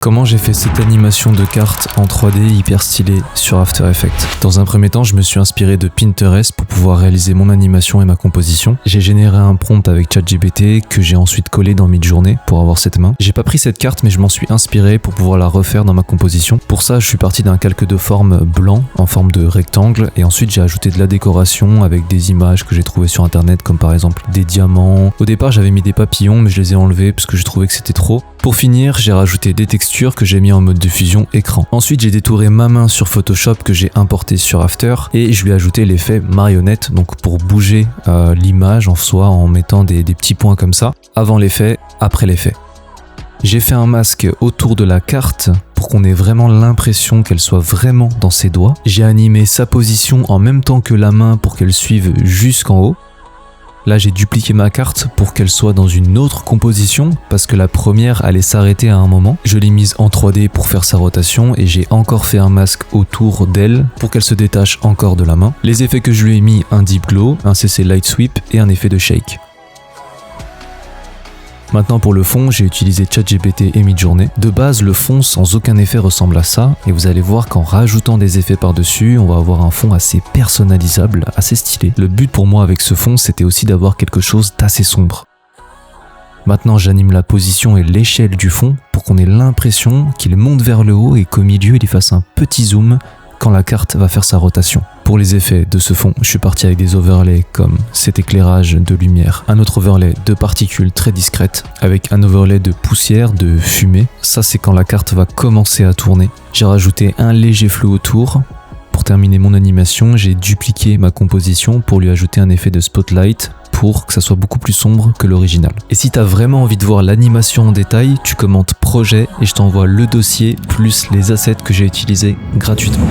Comment j'ai fait cette animation de carte en 3D hyper stylée sur After Effects? Dans un premier temps, je me suis inspiré de Pinterest pour pouvoir réaliser mon animation et ma composition. J'ai généré un prompt avec ChatGPT que j'ai ensuite collé dans Midjourney pour avoir cette main. J'ai pas pris cette carte mais je m'en suis inspiré pour pouvoir la refaire dans ma composition. Pour ça, je suis parti d'un calque de forme blanc en forme de rectangle et ensuite j'ai ajouté de la décoration avec des images que j'ai trouvées sur internet comme par exemple des diamants. Au départ, j'avais mis des papillons mais je les ai enlevés parce que je trouvais que c'était trop. Pour finir, j'ai rajouté des textures que j'ai mis en mode diffusion écran. Ensuite, j'ai détouré ma main sur Photoshop que j'ai importé sur After et je lui ai ajouté l'effet marionnette, donc pour bouger l'image en soi en mettant des petits points comme ça, avant l'effet, après l'effet. J'ai fait un masque autour de la carte pour qu'on ait vraiment l'impression qu'elle soit vraiment dans ses doigts. J'ai animé sa position en même temps que la main pour qu'elle suive jusqu'en haut. Là, j'ai dupliqué ma carte pour qu'elle soit dans une autre composition parce que la première allait s'arrêter à un moment. Je l'ai mise en 3D pour faire sa rotation et j'ai encore fait un masque autour d'elle pour qu'elle se détache encore de la main. Les effets que je lui ai mis, un Deep Glow, un CC Light Sweep et un effet de Shake. Maintenant pour le fond, j'ai utilisé ChatGPT et Midjourney. De base, le fond sans aucun effet ressemble à ça et vous allez voir qu'en rajoutant des effets par-dessus, on va avoir un fond assez personnalisable, assez stylé. Le but pour moi avec ce fond, c'était aussi d'avoir quelque chose d'assez sombre. Maintenant, j'anime la position et l'échelle du fond pour qu'on ait l'impression qu'il monte vers le haut et qu'au milieu, il y fasse un petit zoom quand la carte va faire sa rotation. Pour les effets de ce fond, je suis parti avec des overlays comme cet éclairage de lumière, un autre overlay de particules très discrètes, avec un overlay de poussière, de fumée. Ça, c'est quand la carte va commencer à tourner. J'ai rajouté un léger flou autour. Pour terminer mon animation, j'ai dupliqué ma composition pour lui ajouter un effet de spotlight pour que ça soit beaucoup plus sombre que l'original. Et si t'as vraiment envie de voir l'animation en détail, tu commentes projet et je t'envoie le dossier plus les assets que j'ai utilisés gratuitement.